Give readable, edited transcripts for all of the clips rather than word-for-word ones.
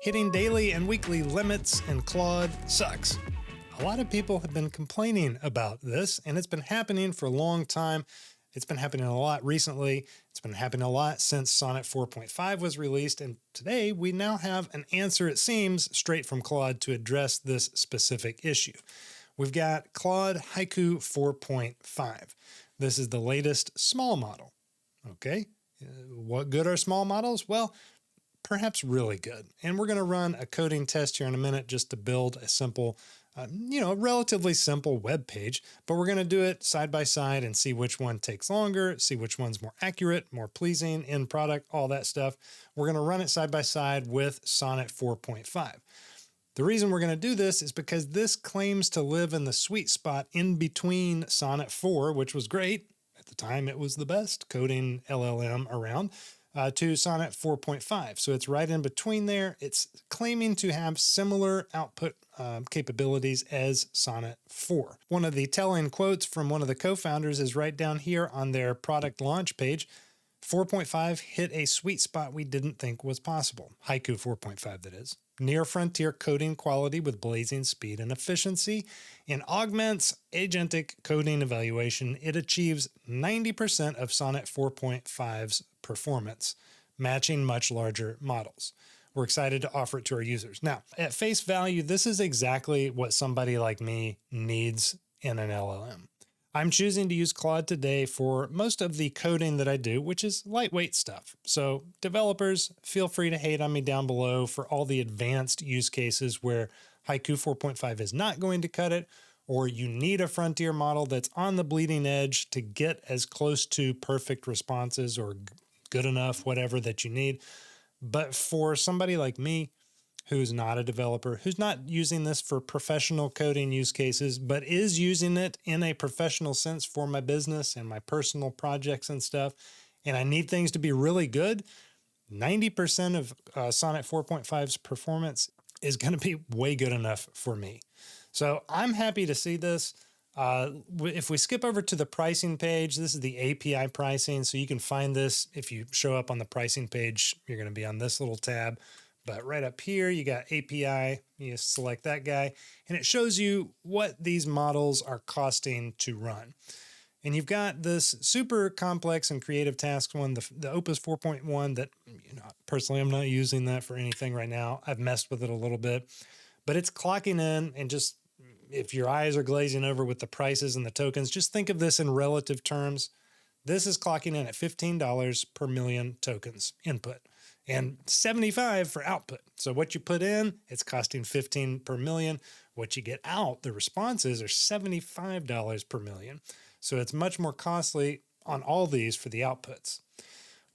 Hitting daily and weekly limits in Claude sucks. A lot of people have been complaining about this, and it's been happening for a long time. It's been happening a lot recently. It's been happening a lot since Sonnet 4.5 was released, and today we now have an answer, it seems, straight from Claude to address this specific issue. We've got Claude Haiku 4.5. This is the latest small model. Okay, what good are small models? Well, perhaps really good. And we're going to run a coding test here in a minute just to build a simple, relatively simple web page, but we're going to do it side by side and see which one takes longer, see which one's more accurate, more pleasing, end product, all that stuff. We're going to run it side by side with Sonnet 4.5. The reason we're going to do this is because this claims to live in the sweet spot in between Sonnet 4, which was great. At the time, it was the best coding LLM around. To Sonnet 4.5. So it's right in between there. It's claiming to have similar output capabilities as Sonnet 4. One of the telling quotes from one of the co-founders is right down here on their product launch page. 4.5 hit a sweet spot we didn't think was possible. Haiku 4.5, that is. Near frontier coding quality with blazing speed and efficiency. In augments agentic coding evaluation, it achieves 90% of Sonnet 4.5's performance, matching much larger models. We're excited to offer it to our users. Now, at face value, this is exactly what somebody like me needs in an LLM. I'm choosing to use Claude today for most of the coding that I do, which is lightweight stuff. So developers, feel free to hate on me down below for all the advanced use cases where Haiku 4.5 is not going to cut it, or you need a frontier model that's on the bleeding edge to get as close to perfect responses or good enough, whatever that you need. But for somebody like me, who's not a developer, who's not using this for professional coding use cases, but is using it in a professional sense for my business and my personal projects and stuff, and I need things to be really good, 90% of Sonnet 4.5's performance is going to be way good enough for me. So I'm happy to see this. If we skip over to the pricing page, this is the API pricing. So you can find this if you show up on the pricing page, you're going to be on this little tab. But right up here, you got API, you select that guy, and it shows you what these models are costing to run. And you've got this super complex and creative tasks one, the Opus 4.1 that, personally, I'm not using that for anything right now. I've messed with it a little bit, but it's clocking in, and just if your eyes are glazing over with the prices and the tokens, just think of this in relative terms. This is clocking in at $15 per million tokens input and 75 for output. So what you put in, it's costing 15 per million. What you get out, the responses are $75 per million. So it's much more costly on all these for the outputs.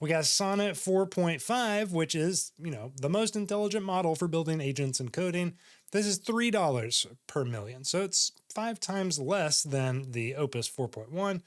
We got Sonnet 4.5, which is, the most intelligent model for building agents and coding. This is $3 per million. So it's 5 times less than the Opus 4.1,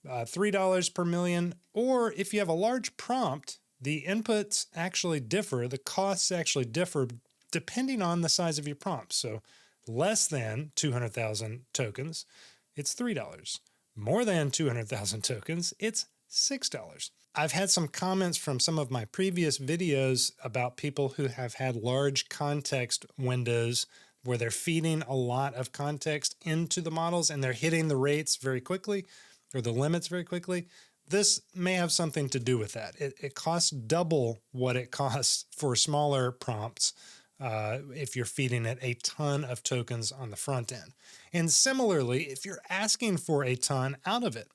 $3 per million. Or if you have a large prompt, the inputs actually differ, the costs actually differ depending on the size of your prompt. So less than 200,000 tokens, it's $3. More than 200,000 tokens, it's $6. I've had some comments from some of my previous videos about people who have had large context windows where they're feeding a lot of context into the models and they're hitting the rates very quickly or the limits very quickly. This may have something to do with that. It costs double what it costs for smaller prompts if you're feeding it a ton of tokens on the front end. And similarly, if you're asking for a ton out of it,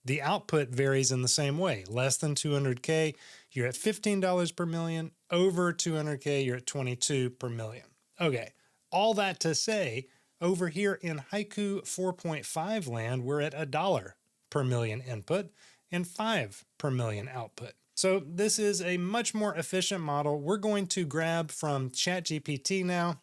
the output varies in the same way. Less than 200K, you're at $15 per million. Over 200K, you're at 22 per million. Okay, all that to say, over here in Haiku 4.5 land, we're at $1 per million input and 5 per million output. So this is a much more efficient model. We're going to grab from ChatGPT now,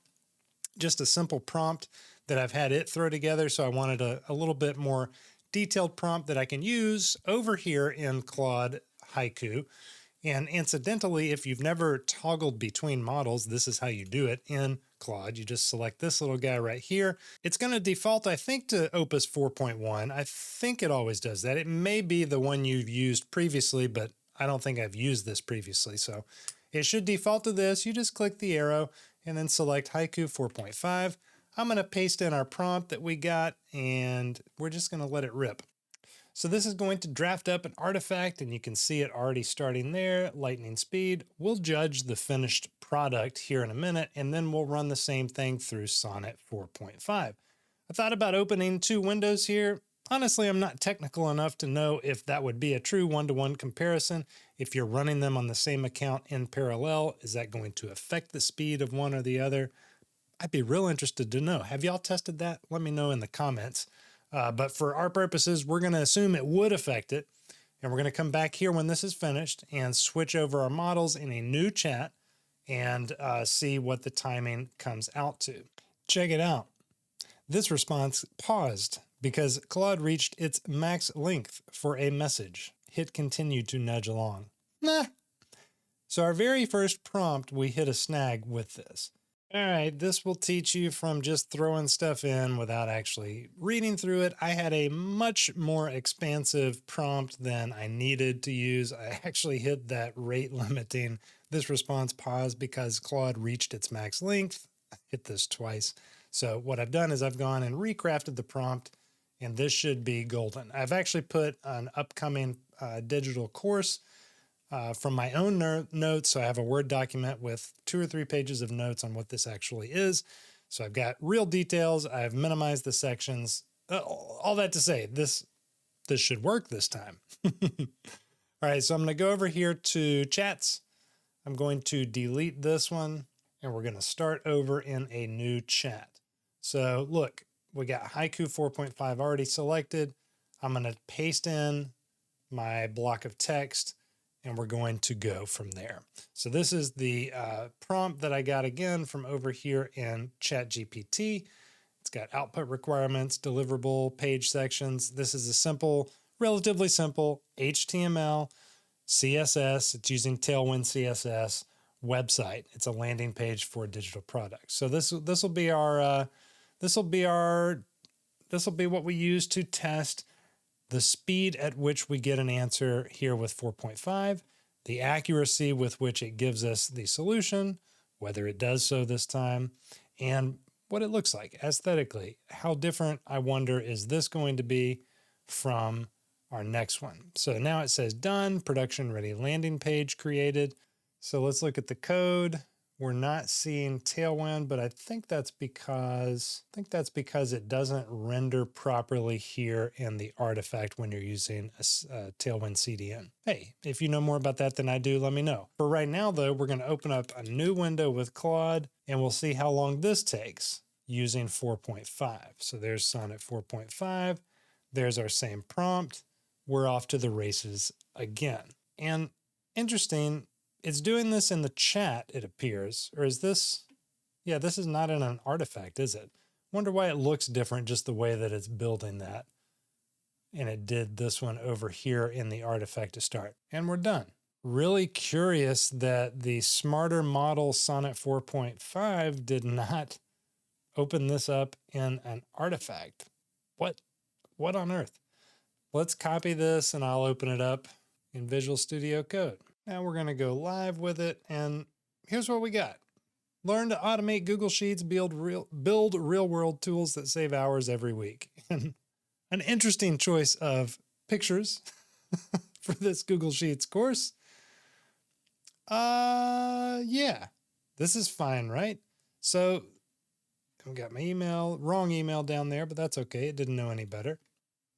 just a simple prompt that I've had it throw together. So I wanted a little bit more detailed prompt that I can use over here in Claude Haiku. And incidentally, if you've never toggled between models, this is how you do it in Claude. You just select this little guy right here. It's going to default, I think, to Opus 4.1. I think it always does that. It may be the one you've used previously, but I don't think I've used this previously. So It should default to this. You just click the arrow and then select Haiku 4.5. I'm going to paste in our prompt that we got, and we're just going to let it rip. So this is going to draft up an artifact, and you can see it already starting there, lightning speed. We'll judge the finished product here in a minute, and then we'll run the same thing through Sonnet 4.5. I thought about opening two windows here. Honestly, I'm not technical enough to know if that would be a true one-to-one comparison. If you're running them on the same account in parallel, is that going to affect the speed of one or the other? I'd be real interested to know. Have y'all tested that? Let me know in the comments. But for our purposes, we're going to assume it would affect it. And we're going to come back here when this is finished and switch over our models in a new chat and see what the timing comes out to. Check it out. This response paused because Claude reached its max length for a message. Hit continue to nudge along. Nah. So our very first prompt, we hit a snag with this. All right, this will teach you from just throwing stuff in without actually reading through it. I had a much more expansive prompt than I needed to use. I actually hit that rate limiting this response pause because Claude reached its max length. I hit this twice. So what I've done is I've gone and recrafted the prompt, and this should be golden. I've actually put an upcoming digital course from my own notes. So I have a Word document with 2 or 3 pages of notes on what this actually is. So I've got real details. I've minimized the sections. All that to say, this should work this time. All right, so I'm going to go over here to chats. I'm going to delete this one, and we're going to start over in a new chat. So look, we got Haiku 4.5 already selected. I'm going to paste in my block of text, and we're going to go from there. So this is the prompt that I got again from over here in ChatGPT. It's got output requirements, deliverable, page sections. This is a simple, relatively simple HTML, CSS. It's using Tailwind CSS website. It's a landing page for a digital product. So this will be what we use to test the speed at which we get an answer here with 4.5, the accuracy with which it gives us the solution, whether it does so this time, and what it looks like aesthetically. How different, I wonder, is this going to be from our next one? So now it says done, production ready landing page created. So let's look at the code. We're not seeing Tailwind, but I think that's because it doesn't render properly here in the artifact when you're using a Tailwind CDN. Hey, if you know more about that than I do, let me know. For right now, though, we're going to open up a new window with Claude, and we'll see how long this takes using 4.5. So there's Sonnet 4.5. There's our same prompt. We're off to the races again. And interesting, it's doing this in the chat, it appears. Or is this? Yeah, this is not in an artifact, is it? Wonder why it looks different just the way that it's building that. And it did this one over here in the artifact to start. And we're done. Really curious that the smarter model Sonnet 4.5 did not open this up in an artifact. What on earth? Let's copy this and I'll open it up in Visual Studio Code. Now we're going to go live with it, and here's what we got. Learn to automate Google Sheets, build real-world tools that save hours every week. And an interesting choice of pictures for this Google Sheets course. Yeah, this is fine, right? So I've got my wrong email down there, but that's okay. It didn't know any better.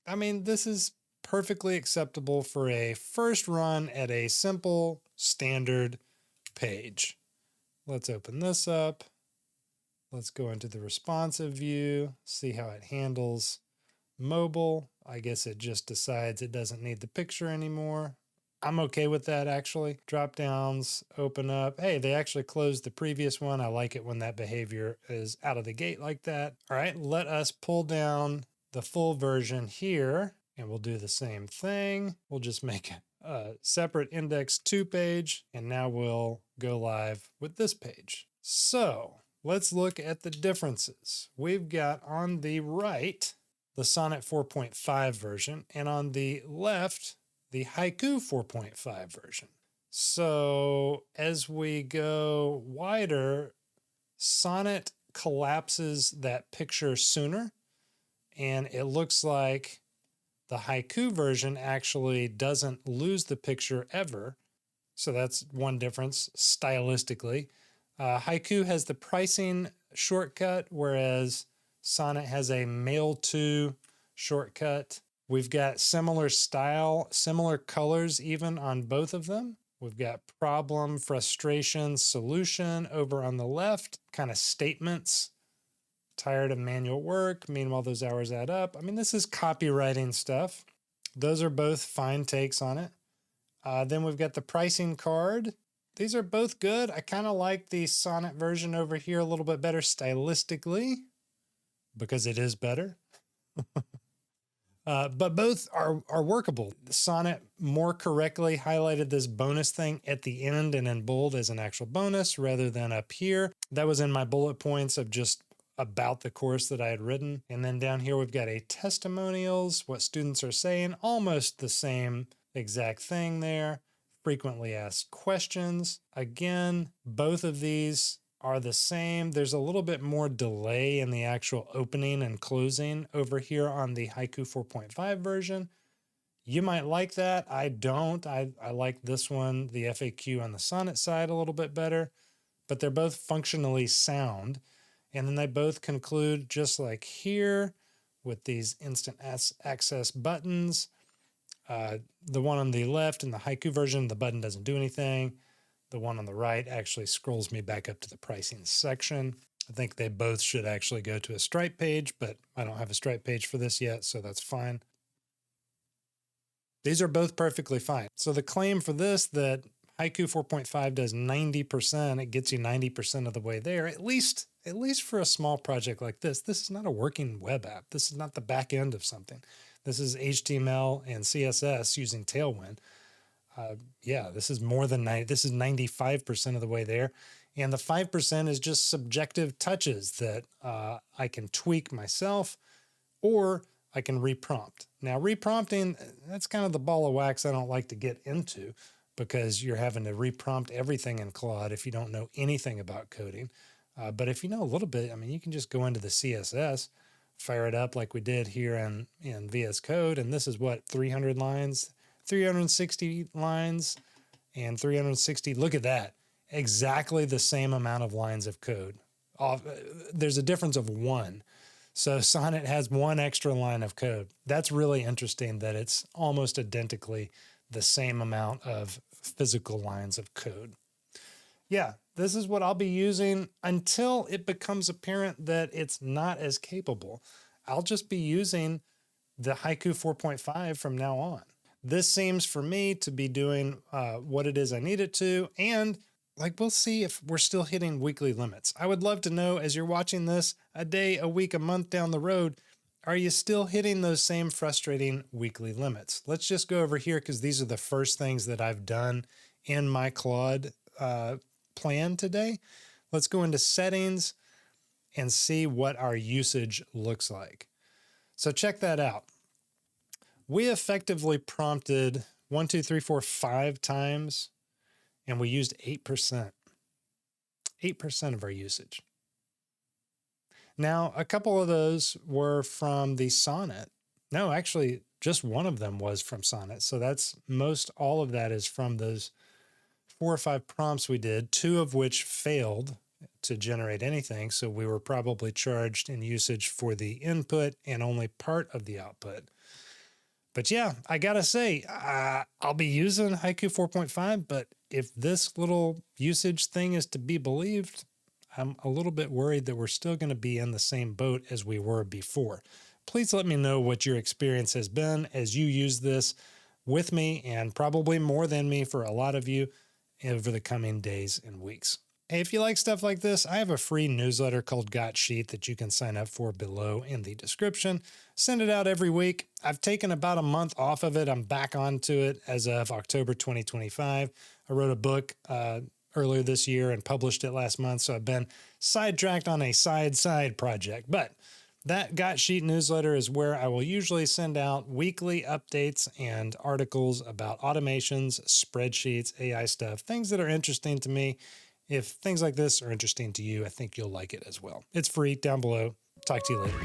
I mean, this is perfectly acceptable for a first run at a simple standard page. Let's open this up. Let's go into the responsive view, see how it handles mobile. I guess it just decides it doesn't need the picture anymore. I'm okay with that, actually. Drop downs, open up. Hey, they actually closed the previous one. I like it when that behavior is out of the gate like that. All right, let us pull down the full version here. And we'll do the same thing. We'll just make a separate index 2 page, and now we'll go live with this page. So let's look at the differences. We've got on the right, the Sonnet 4.5 version, and on the left, the Haiku 4.5 version. So as we go wider, Sonnet collapses that picture sooner, and it looks like the haiku version actually doesn't lose the picture ever. So that's one difference stylistically. Haiku has the pricing shortcut, whereas Sonnet has a mail to shortcut. We've got similar style, similar colors even on both of them. We've got problem, frustration, solution over on the left, kind of statements. Tired of manual work. Meanwhile, those hours add up. I mean, this is copywriting stuff. Those are both fine takes on it. Then we've got the pricing card. These are both good. I kind of like the Sonnet version over here a little bit better stylistically because it is better. But both are workable. The Sonnet more correctly highlighted this bonus thing at the end and in bold as an actual bonus rather than up here. That was in my bullet points of just about the course that I had written. And then down here, we've got a testimonials, what students are saying, almost the same exact thing there. Frequently asked questions. Again, both of these are the same. There's a little bit more delay in the actual opening and closing over here on the Haiku 4.5 version. You might like that. I don't. I like this one, the FAQ on the Sonnet side, a little bit better, but they're both functionally sound. And then they both conclude just like here with these instant access buttons. The one on the left in the Haiku version, the button doesn't do anything. The one on the right actually scrolls me back up to the pricing section. I think they both should actually go to a Stripe page, but I don't have a Stripe page for this yet, so that's fine. These are both perfectly fine. So the claim for this that Haiku 4.5 does 90%, it gets you 90% of the way there, at least for a small project like this. This is not a working web app. This is not the back end of something. This is HTML and CSS using Tailwind. This is more than 90. This is 95% of the way there. And the 5% is just subjective touches that I can tweak myself, or I can reprompt. Now, reprompting, that's kind of the ball of wax I don't like to get into, because you're having to reprompt everything in Claude if you don't know anything about coding. But if you know a little bit, I mean, you can just go into the CSS, fire it up like we did here in VS Code, and this is what, 300 lines, 360 lines, and 360, look at that, exactly the same amount of lines of code. There's a difference of one. So Sonnet has one extra line of code. That's really interesting that it's almost identically the same amount of physical lines of code. Yeah, this is what I'll be using until it becomes apparent that it's not as capable. I'll just be using the Haiku 4.5 from now on. This seems for me to be doing what it is I need it to, and we'll see if we're still hitting weekly limits. I would love to know, as you're watching this a day, a week, a month down the road, are you still hitting those same frustrating weekly limits? Let's just go over here, because these are the first things that I've done in my Claude plan today. Let's go into settings and see what our usage looks like. So check that out. We effectively prompted 1, 2, 3, 4, 5 times, and we used 8%. 8% of our usage. Now, a couple of those were from the Sonnet. No, actually, just one of them was from Sonnet. So that's all of that is from those 4 or 5 prompts we did, 2 of which failed to generate anything. So we were probably charged in usage for the input and only part of the output. But yeah, I gotta say, I'll be using Haiku 4.5, but if this little usage thing is to be believed, I'm a little bit worried that we're still going to be in the same boat as we were before. Please let me know what your experience has been as you use this with me, and probably more than me for a lot of you over the coming days and weeks. Hey, if you like stuff like this, I have a free newsletter called Got Sheet that you can sign up for below in the description. Send it out every week. I've taken about a month off of it. I'm back onto it as of October 2025. I wrote a book earlier this year and published it last month, so I've been sidetracked on a side project. But That Got Sheet newsletter is where I will usually send out weekly updates and articles about automations, spreadsheets, AI stuff, things that are interesting to me. If things like this are interesting to you, I think you'll like it as well. It's free down below. Talk to you later.